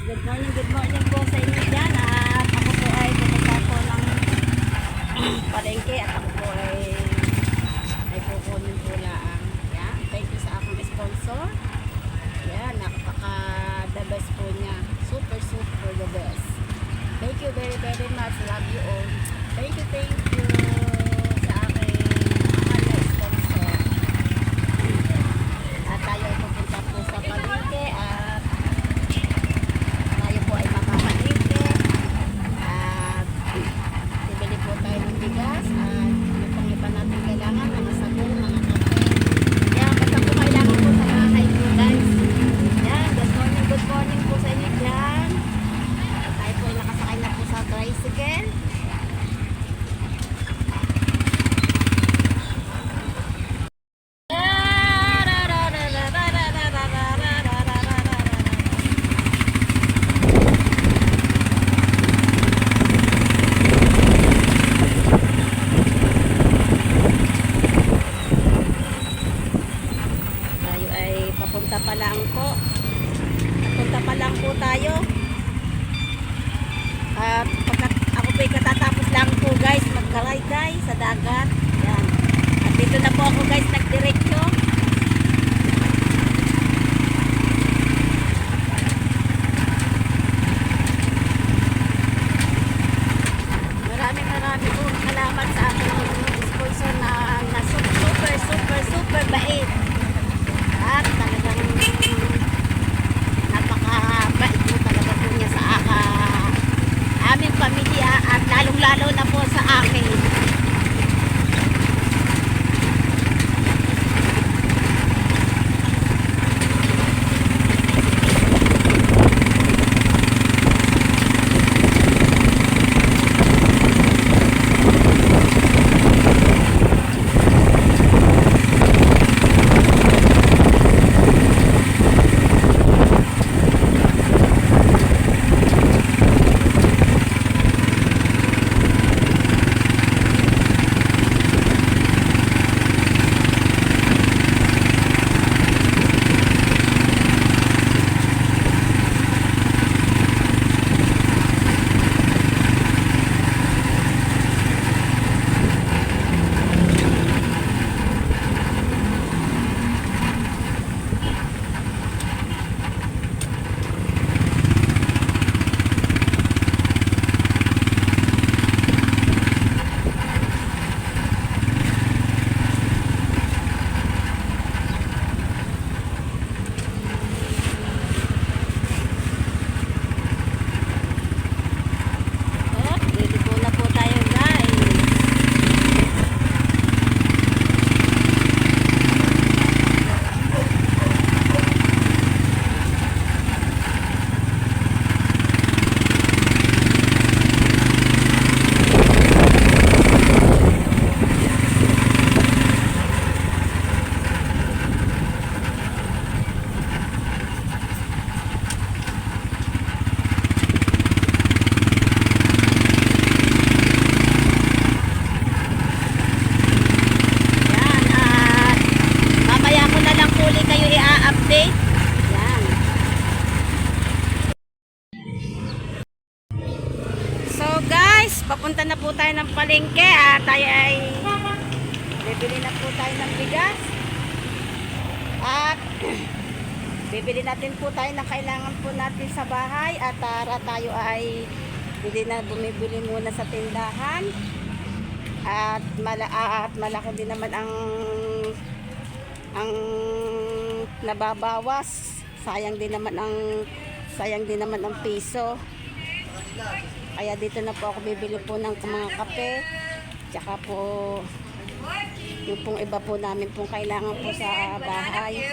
good morning po sa inyo dyan. At ako po ay pupunta po ng palengke at ako po ay kukunin po lang. Yan, thank you sa akong sponsor. Yan, napaka-the best po niya. Super the best. Thank you very much. Love you all. Thank you sa aking mahal na sponsor. At tayo ay pupunta po sa palengke at tayo po ay makakalengke at bibili po tayo ng bigas at yung pang iba natin kailangan, mga sabon, mga kape. Yan, basta po kailangan po sa bahay po guys. Yan, good morning po sa inyo dyan. At tayo po ay nakasakay na po sa tricycle. Papunta pa lang po tayo. At ako po katatapos lang po guys magkalay sa dagat. Yan. At dito na po ako guys nagdiretso. Maraming po salamat sa aking sponsor na super bait. At talagang napakabait mo talaga po niya sa aming pamilya at lalong-lalo na po sa akin. Papunta na po tayo ng palengke at tayo ay bibili na po tayo ng bigas at bibili natin po tayo ng kailangan po natin sa bahay at tayo ay bumibili muna sa tindahan at malaki din naman ang nababawas, sayang din naman ang piso. Kaya dito na po ako bibili po ng mga kape. Tsaka po yung pong iba po namin pong kailangan po sa bahay.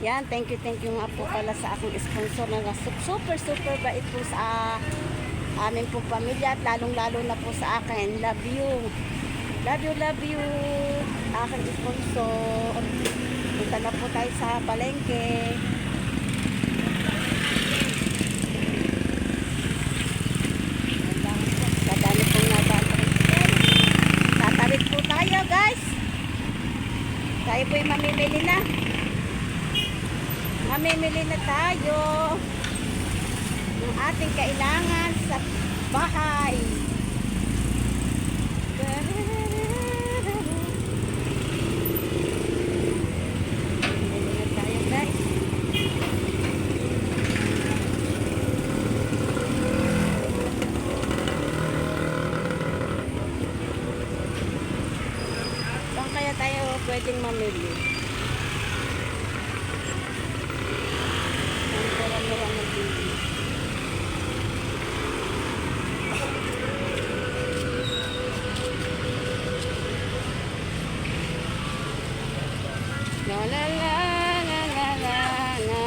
Yan, thank you nga po pala sa aking sponsor na super bait po sa amin pong pamilya at lalong-lalo na po sa akin. Love you. Aking sponsor. Punta na po tayo sa palengke. Tayo po yung mamimili na tayo. ating kailangan sa bahay. Ayan tayo guys. Saan kaya tayo pwedeng mamili? Ang mura-mura ng bili. La la la la la la la.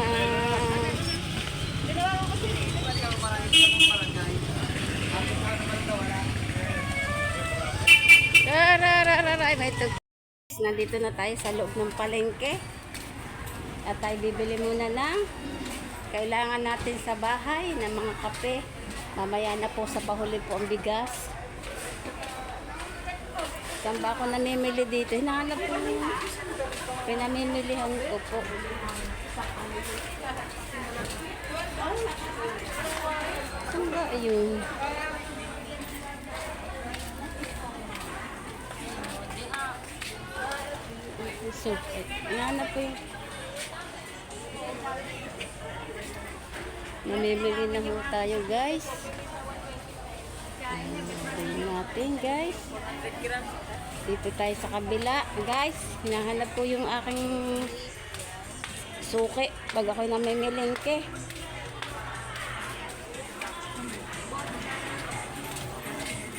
Tararararay, may tug. Nandito na tayo sa loob ng palengke. At tayo bibili muna ng kailangan natin sa bahay ng mga kape. Mamaya na po sa pahuli po ang bigas. Saan ba ako namimili dito? Hinahanap ko yung pinamimilihan ko po. Saan ba yun? So, hinahanap ko yung namimili na ho tayo guys. Bilhin natin guys. Dito tayo sa kabila guys. Hinahanap ko yung aking suki pag ako'y namimilingke.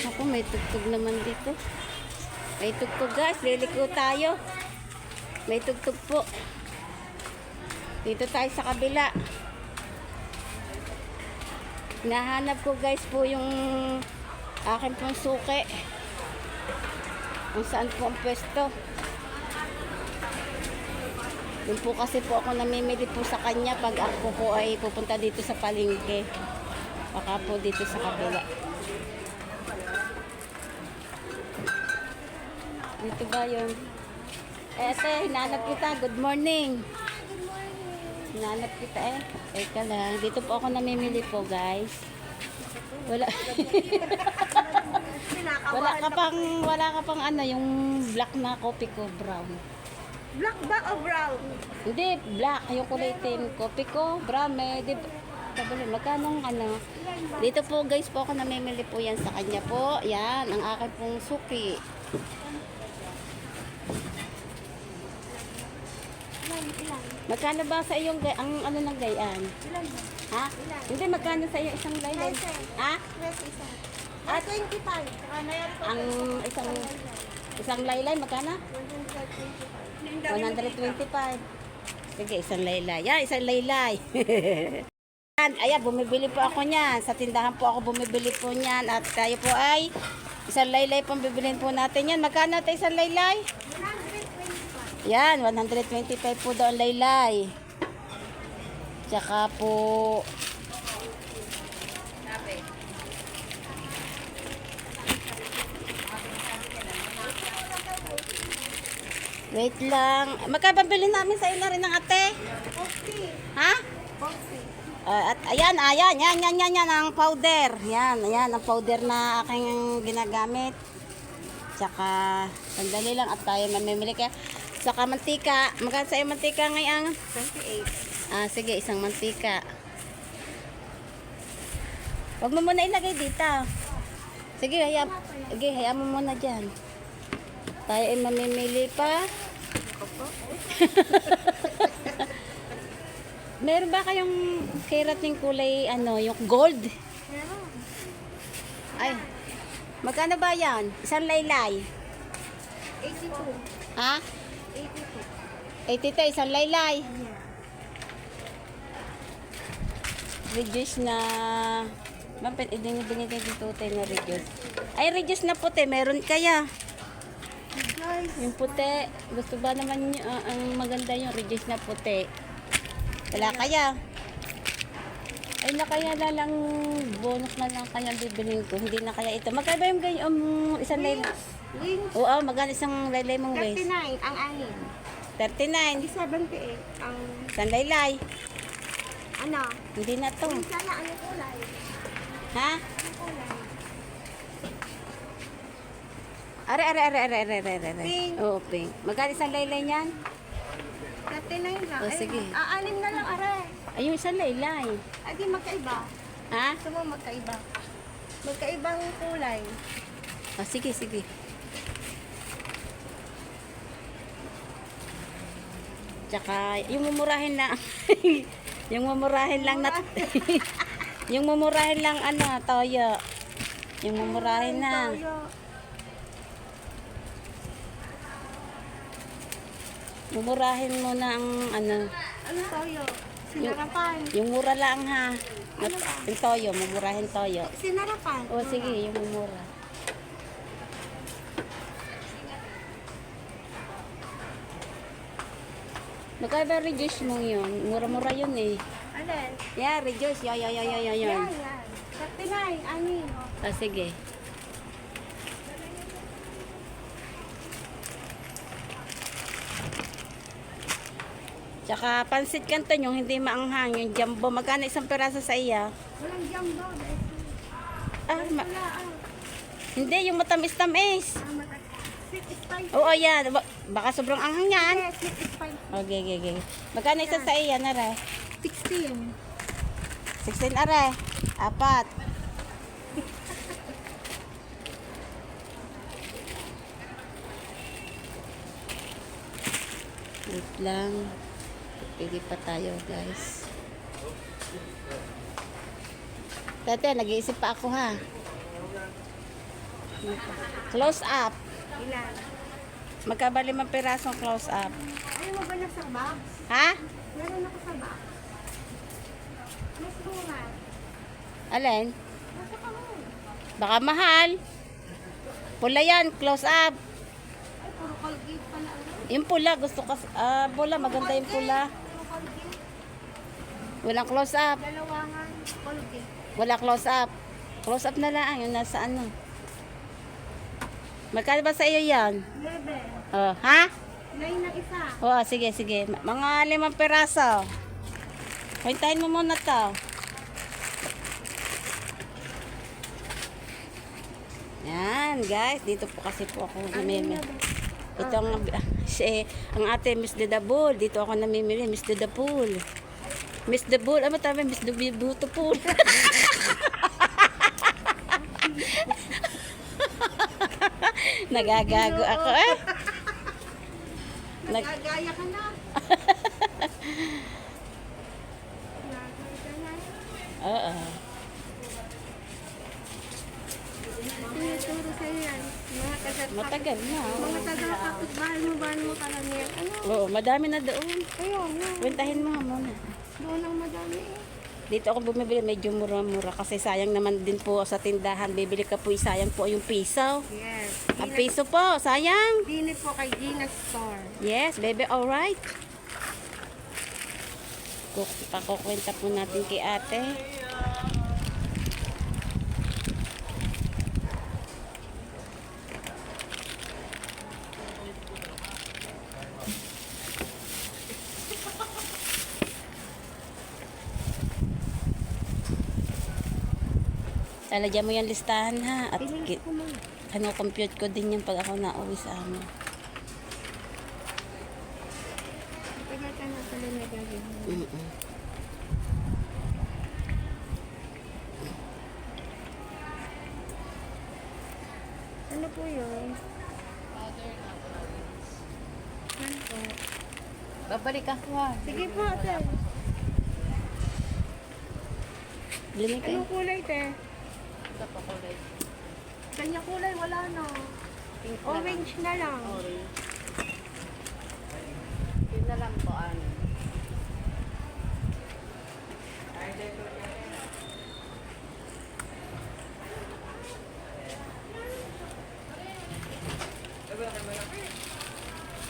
Ako may tugtog naman dito. May tugtog guys. Liliko tayo. May tugtog po. Dito tayo sa kabila. Nahanap ko guys po yung akin pong suki. Kung saan po ang pwesto. Yun po kasi po ako namimili po sa kanya pag ako po ay pupunta dito sa palengke. Baka po dito sa kabila. Dito ba yun? Ete, hinanap kita. Good morning. Hinanap kita eh. Teka lang. Dito po ako namimili po guys. Wala. wala ka pang ano, yung black na kopi ko, brown. Black ba o brown? Hindi, black. Yung kulay itim. Kopi ko, brown. May, di, magkano ano? Dito po guys po ako namimili po yan sa kanya po. Yan, ang akin pong suki. Magkano ba sa iyong ang ano ng gayaan? Ilan ba? Ha? Ilan? Hindi, magkano sa iyo isang laylay? Ha? Yes, isa. At 25. Saka mayroon pa Ang isang laylay, magkano? 125. 125. Sige, isang laylay. Yan, isang laylay. Ayan, bumibili po ako niyan. Sa tindahan po ako bumibili po niyan. At tayo po ay isang laylay pong bibilin po natin yan. Magkano tayo isang laylay? 125. Yan, 125 po daw ang laylay. Tsaka po wait lang. Magkababili namin sa iyo na rin ng ate. 40. Ha? 40. At ayan, yan ang powder. Yan ang powder na aking ginagamit. Tsaka, sandali lang at tayo mamimili kaya. Saka mantika. Magkano sa iyo mantika ngayon? 28. Sige, isang mantika. Huwag mo muna ilagay dito. Sige, hayaan mo muna dyan. Tayo ay mamimili pa. Meron ba kayong kerating kulay, yung gold? Meron. Ay, magkano ba yan? Isang laylay? 82. Ha? 82. 82, isang laylay. Reduce na... Bakit binigay dito tayo na reduce? Ay, reduce na puti. Meron kaya. Guys, Yung puti. Gusto ba naman ang maganda yung reduce na puti? Wala kaya. Ay, na kaya na lang bonus na lang kaya bibilin ko. Hindi na kaya ito. Magkano ba yung isang laylay? wings. Oo, magkano isang laylay mong waist? 39 ang anin. 39. 78 ang Isang laylay. Ano? Hindi na to. Sana ano kulay? Ha? Ano kulay? Are. Pink. Oo, pink. Magkano isang laylay niyan? 39 lang. Oh, sige. Aanim na lang, are. Ay, yung isang laylay. Ay, di magkaiba. Ha? Gusto mo magkaiba? Magkaibang kulay. Oh, sige. Tsaka, yung mumurahin lang. yung mumurahin lang na... yung mumurahin lang, ano, toyo. Yung mumurahin na. Toyo. Mumurahin mo na ang, ano, Ano toyo? Sinarapan. yung mura lang ha. Ano ba? Yung toyo, mumurahin toyo. Sinarapan. O, sige, yung mumura. Magkaiba reduce mo yun. Mura-mura yun eh. Alin? Yeah, reduce. Yan. Yan. 39, anim. Ah, sige. Tsaka pansit canton yung hindi maanghang, yung jumbo. Magkano isang peraso sa iya? Walang jumbo. Ah, Wala, hindi, yung matamis-tamis. Sweet spice. Oo, yan. Baka sobrang anghang yan. Yes, sweet spice. Okay. Magkano isa sa iya, nare? 16. 16 are. 4. Wait lang. Pili pa tayo, guys. Tete, nag-iisip pa ako ha. Close up. Ilan? Magkaba 5 pirasong close up. Ayaw mo ba na sa box? Ha? Meron ako sa box. Mas mura. Alin? Nasa ka mo. Baka mahal. Pula yan, close up. Ay, puro Colgate pala. Yung pula, gusto ko. Pula, maganda yung pula. Puro Colgate. Walang close up. Dalawangan. Colgate. Wala close up. Close up na lang, yung nasa ano. Magkano ba sa iyo yan? 11. Oh, ha? 9 na isa. Oo, sige. Mga 5 peraso. Hintayin mo muna to. Yan, guys. Dito po kasi po ako namimili. Ito ang ate Miss Dedabul. Dito ako namimili, Miss Dedabul. Miss Dedabul. Ano tama? Miss Dedabul. Nagagago ako eh. Nagagaya ka na. Nagagaya ka na. Oo. Tinuturo sa'yo yan. Mga Matagal na. Mga taga-kapitbahay mo, bahan mo pala niya. Ano? Oo, madami na doon. Ayun, yun. Kwentahin mo muna. Doon ang madami eh. Dito ako bumibili, medyo mura-mura kasi sayang naman din po sa tindahan. Bibili ka po, sayang po yung piso. Yes. Ang piso po, sayang. Dinit po kay Gina Store. Yes, baby, alright. Pakukwenta po natin kay ate. Talagyan mo yung listahan ha. At Piling ko man. compute ko din yung pag ako nauwi sa amin. Tagal ka na pala nagagawin. Mm-mm. Ano po yun? Ano po? Babalik ako ha. Sige po, ate. Bili kayo. Anong kulay, te? Ito pa kulay. Kanya kulay, wala na. Pink Orange na lang. Orange. Yun na lang po ano.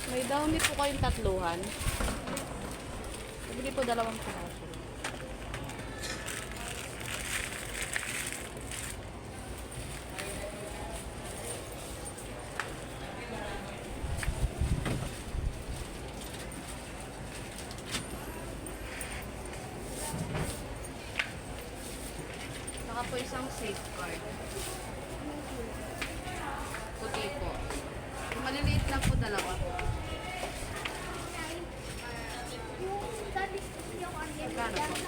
May dami po kayong tatluhan. Bili po 2 piraso. Saka po isang safeguard. Puti po. Yung maliliit lang po dalawa. Magkano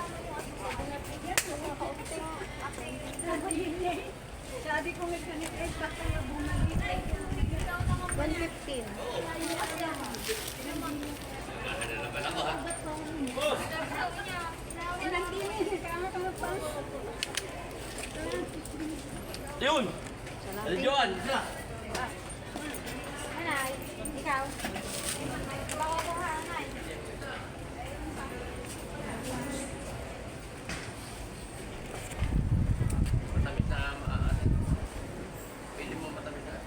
po? Sabi ko nga ganit ay kaya bumalik. 115. Yun! Aljon! Isa! Anay, ikaw? Matamis na maaari. Pili mo matamis na.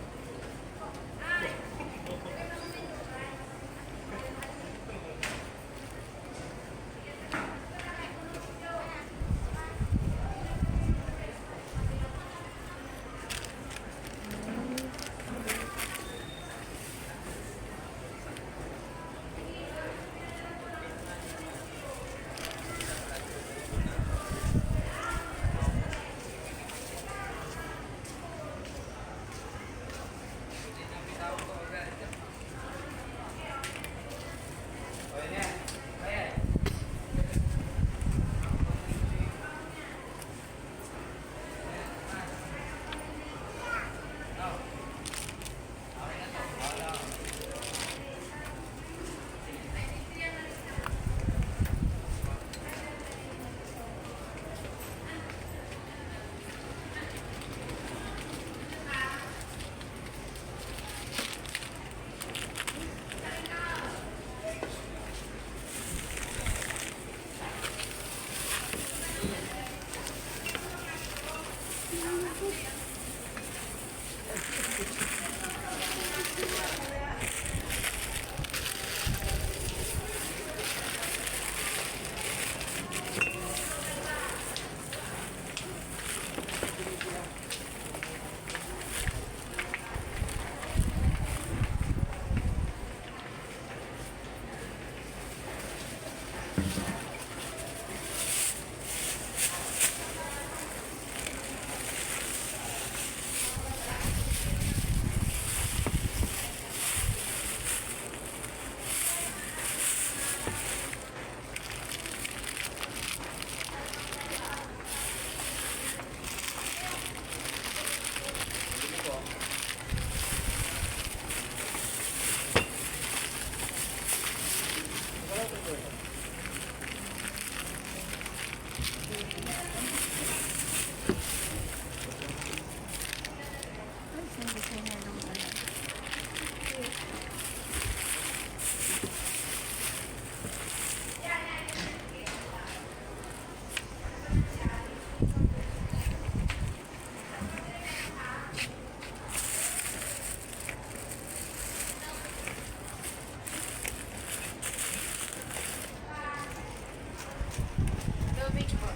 Tubig po.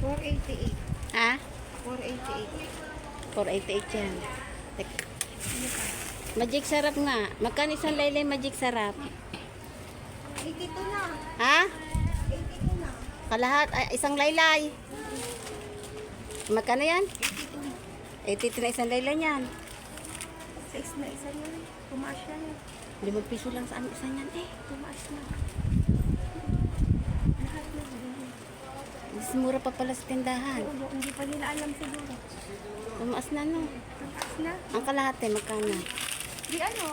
488. Ha? 488. 488 yan. Magic sarap nga. Magkano isang laylay magic sarap? 82 na. Ha? 82 na. Kalahat? Ay, isang laylay. Magkano yan? 82 na isang laylay yan. 6 na isa yun. Tumaas yan. 5 piso lang sa isa yan eh. Tumaas na. Lahat na. Mas mura pa pala sa tindahan. Oo, hindi pa nila alam siguro. Tumaas na no. Tumaas na. Ang kalahati magkano? Di ano?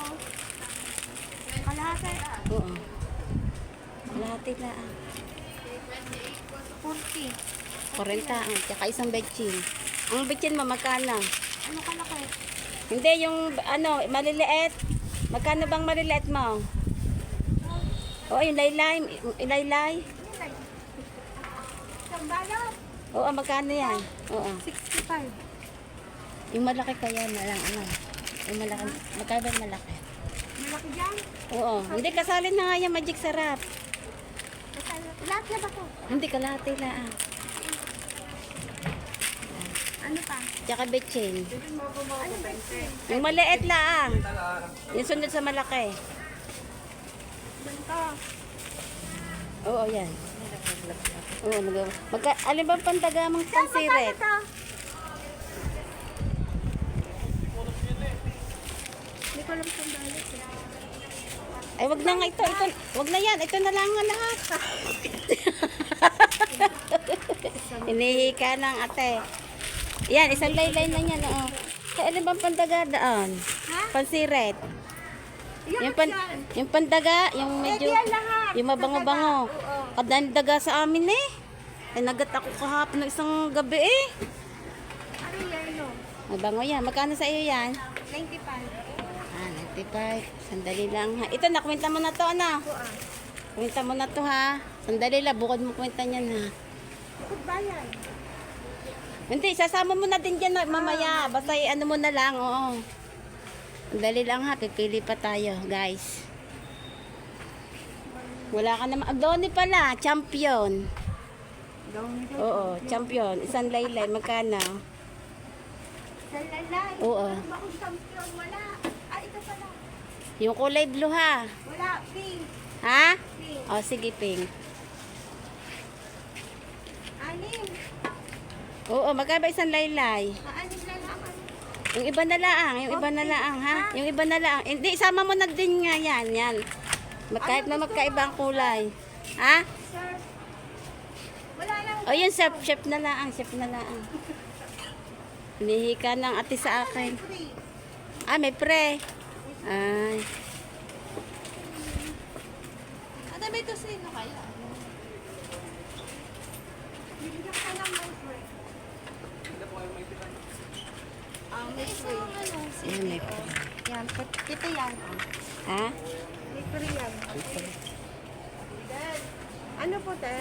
Kalahati. Oo. Kalahati na. 40. 40 ang tsaka isang betchin. Ang betchin mo magkano? Ano kalaki? Hindi yung ano maliliit. Magkano bang maliliit mo? Oo, yung laylay, ilaylay. Sambalot. Oo, magkano yan? Oo. 65. Yung malaki kaya na lang ano. Yung malaki, magkano yung malaki? Malaki dyan. Oo, hindi kasalin na nga yung magic sarap. Lahat na ba to? Hindi kalahati lang. Ano pa? Tsaka betchin. Ano ba ito? Yung maliit lang. Yung sunod sa malaki. Ganito. Oo, yan. Oo, alin ba pantagamang pansiret? Hindi ko alam kung dahil. Ay, wag na nga ito. Wag na yan. Ito na lang nga lahat. Inihika ng ate. Yan, isang laylay na yan. Oo. Kaya alin bang pandagadaan? Pansiret. Yung pandaga, yung medyo, yung mabango-bango. Kadang daga sa amin eh. Ay, nagat ako kahapon ng isang gabi eh. Ano yan, no? Mabango yan. Magkano sa iyo yan? 95. 95. Sandali lang ha. Ito, nakwenta mo na to, ano? Kwenta mo na to ha. Sandali lang, bukod mo kwenta niyan ha. Bukod bayan. Hindi, sasama mo na din dyan mamaya. Basta ano mo na lang, oo. Sandali lang ha, pipili pa tayo, guys. Wala ka naman. Doni pala, champion. Oo, champion. Isang laylay, magkano? Salalay. Oo. Bakong champion, wala. Ah, ito pala. Yung kulay blue ha. Wala, pink. Ha? Pink. O, sige, pink. Anim. Oo, magkano ba isang laylay? Anim na lang. Yung iba na lang, yung iba na lang, ha? Yung iba na lang. Hindi, isama mo na din nga yan, yan. Kahit na magkaibang kulay. Ha? Sir. Wala lang. O yun, chef na lang, chef na lang. Hinihika ng ate sa akin. Free. Ah, may pre. Ay. Ate, may tusino kaya? Bibigyan ka lang ng free. May isang ano, Ayan, may pre. Yan, kita yan. Ha? May free yan. Ano po, te?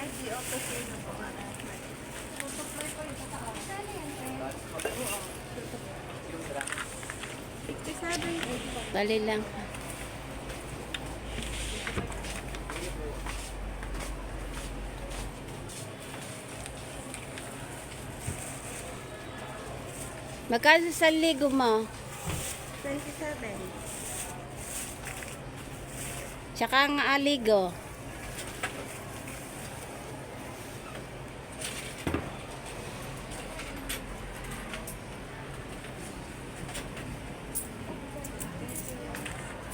Dali lang. Magkano sa ligo mo? 27. Tsaka nga aligo.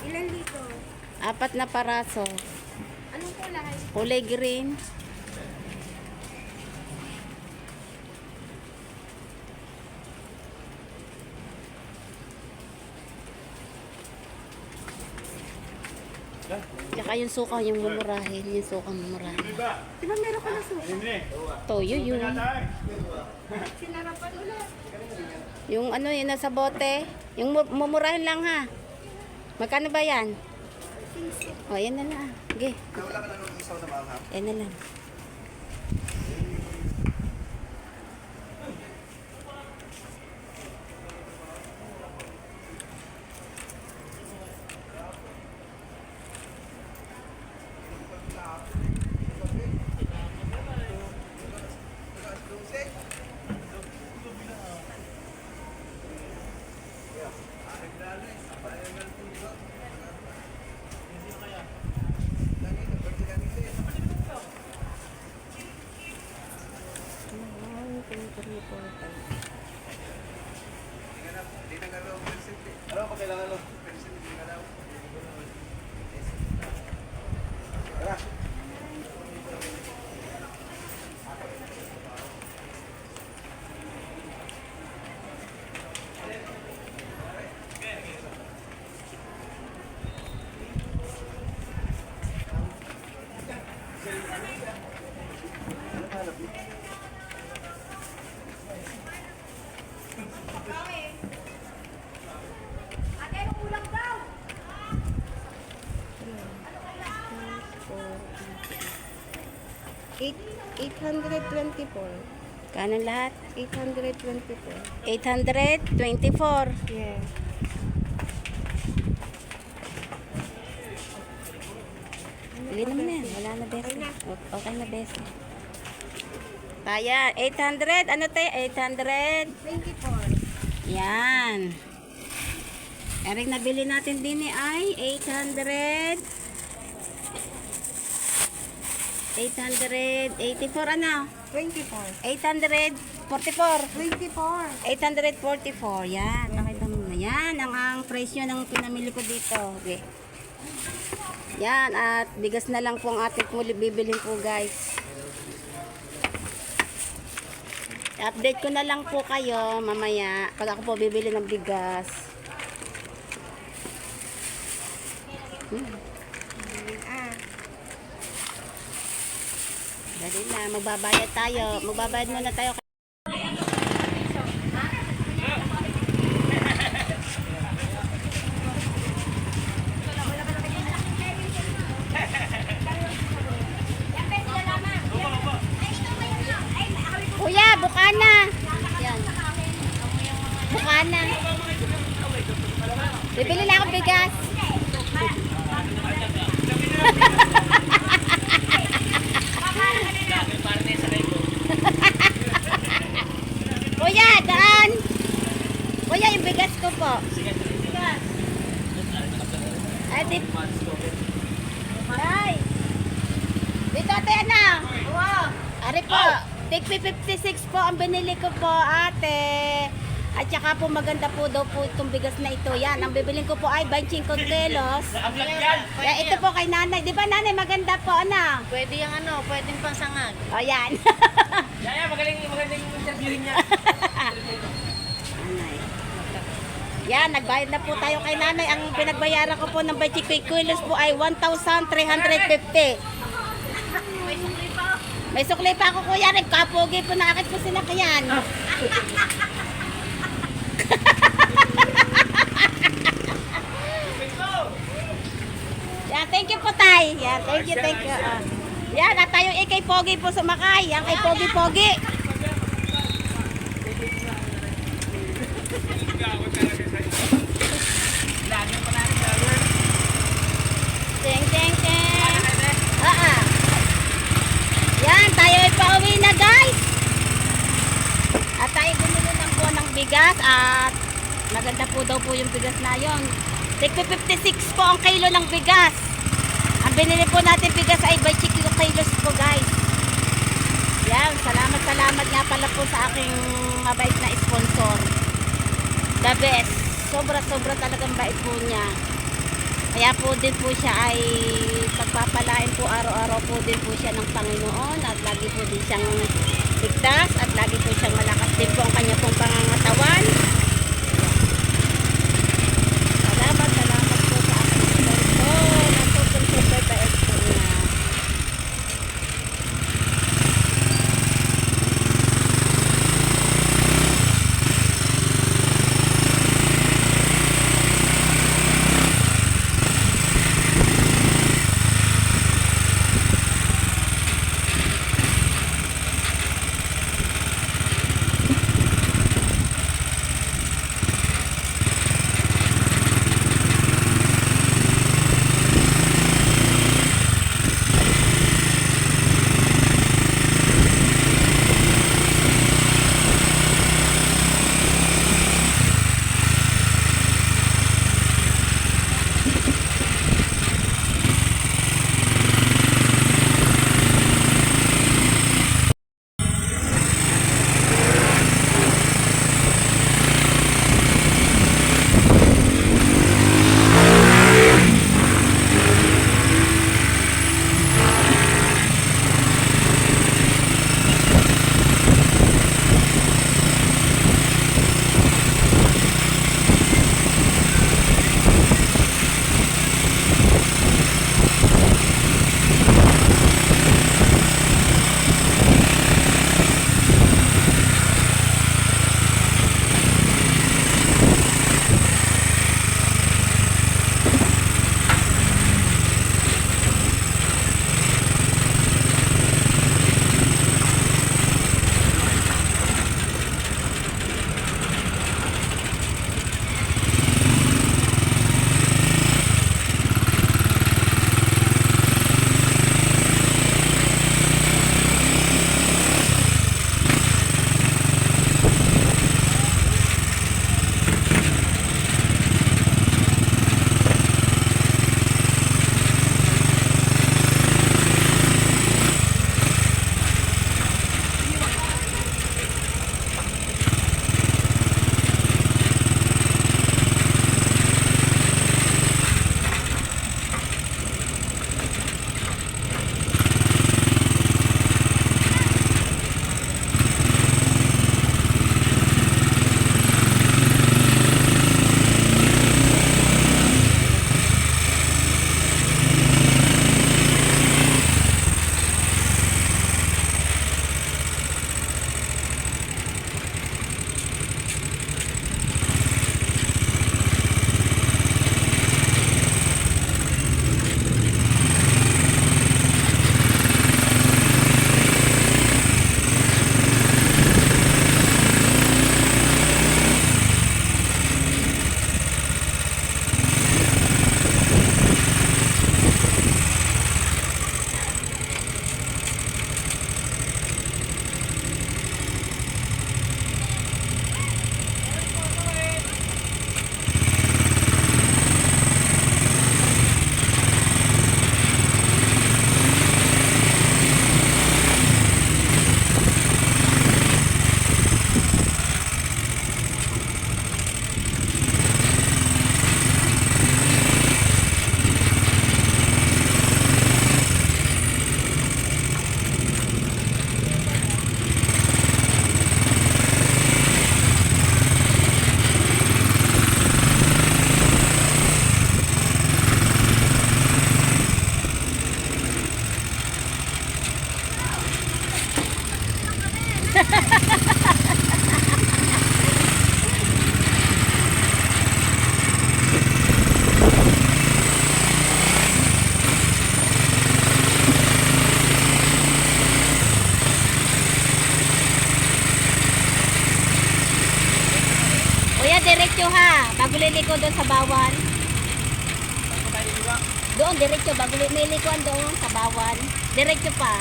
Ilan dito? 4 na paraso. Anong kulay? Kulay green. Tsaka yung suka, yung mumurahin. Yung suka mumurahin. Di ba meron ko na suka? Toyo yun. Sinarapan ulit. Yung ano yun nasa bote. Yung mumurahin lang ha. Magkano ba yan? O, yan na lang. Okay. Wala ka na nung isaw na mahal. Yan na lang. Ano pa kailangan mo? Tara. Ate, anong kulang daw? 824. Kanan lahat? 824. 824. Yeah. Bili naman na yan. Wala na besi. Okay na besi. Kaya, 800. Ano tayo? 800. 24. Yan. Erik nabili natin din ay 800. 884 ano? 24. 844. 24. 844. Yan. Nakita mo na. Yan ang presyo ng pinamili ko dito. Okay. Yan. At bigas na lang po ang ating bibilhin po guys. Update ko na lang po kayo mamaya pag ako po bibili ng bigas. Dali na, magbabayad tayo. Magbabayad muna tayo. Kuya, bukana. Yan. Bukana. Bibili na akong bigas. Kuya, daan. Kuya, yung bigas ko po. Ay, dito. Ay. Dito, ate, ano? Ari po. Tigpi 56 po ang binili ko po, ate. At saka po maganda po daw po itong bigas na ito. Yan, ang bibiling ko po ay 25 kilos. Yan, ito po kay nanay. Di ba nanay, maganda po, ano? Pwede yung ano, pwedeng pangsangag. O, yan. Magaling yung interviewin niya. Nanay. Yan, nagbayad na po tayo kay nanay. Ang pinagbayaran ko po ng 25 kilos po ay 1,350. May sukli pa ako kuya. Nagkapogi po na akit ko sinakyan. Yan, thank you po tay. Yan, thank you, thank you. Yan, at tayo kay Pogi po sumakay. Yan kay Pogi Pogi. Teng, teng, teng. Yan, tayo ay pauwi na guys. At tayo bumili lang po ng bigas at maganda po daw po yung bigas na yon. Tigpi 56 po ang kilo ng bigas. Ang binili po natin bigas ay 20 kilos po guys. Yan, salamat nga pala po sa aking mabait na sponsor. The best. Sobra talagang bait po niya. Kaya po din po siya ay pagpapalain po araw-araw po din po siya ng Panginoon at lagi po din siyang ligtas at lagi po siyang malakas din po ang kanya pong pangangatawan. Salamat po sa aking sponsor. Ang super bait po niya. diretso ha. Bago liliko doon sa bawan. Saan po tayo liwa? Doon, diretso. Bago may likuan doon sa bawan. Diretso pa.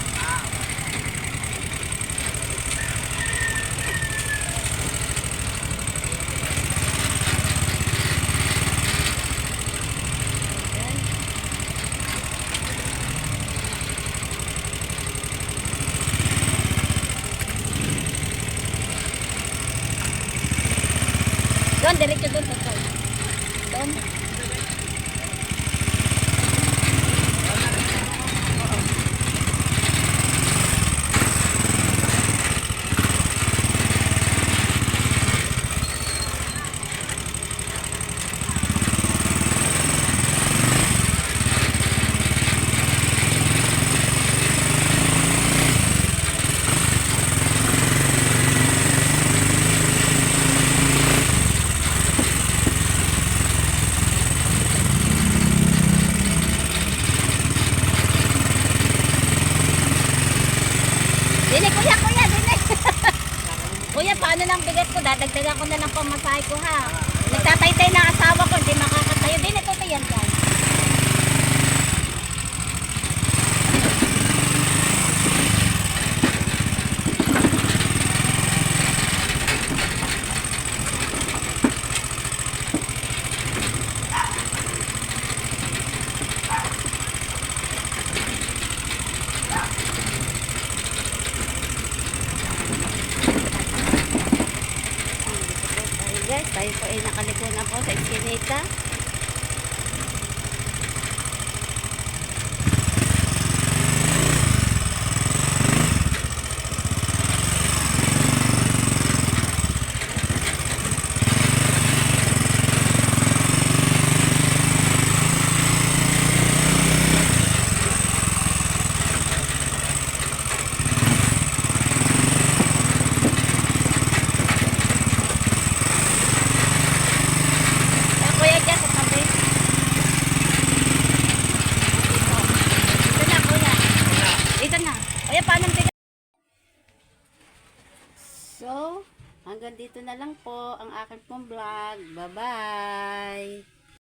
Doon, diretso doon. Doon. Dili, kuya, dili. Kuya, paano lang bigas ko? Dadagdagan ko na lang pamasahe ko ha. Nagtataytay na asawa ko, hindi makakatayo. Dili, tuto yan dyan. Guys, tayo po ay nakaliko na po sa iskinita. Kuya, dyan sa tabi. Dito na, kuya. Dito na. Kuya, paano bigas? So, hanggang dito na lang po ang aking pong vlog. Bye-bye!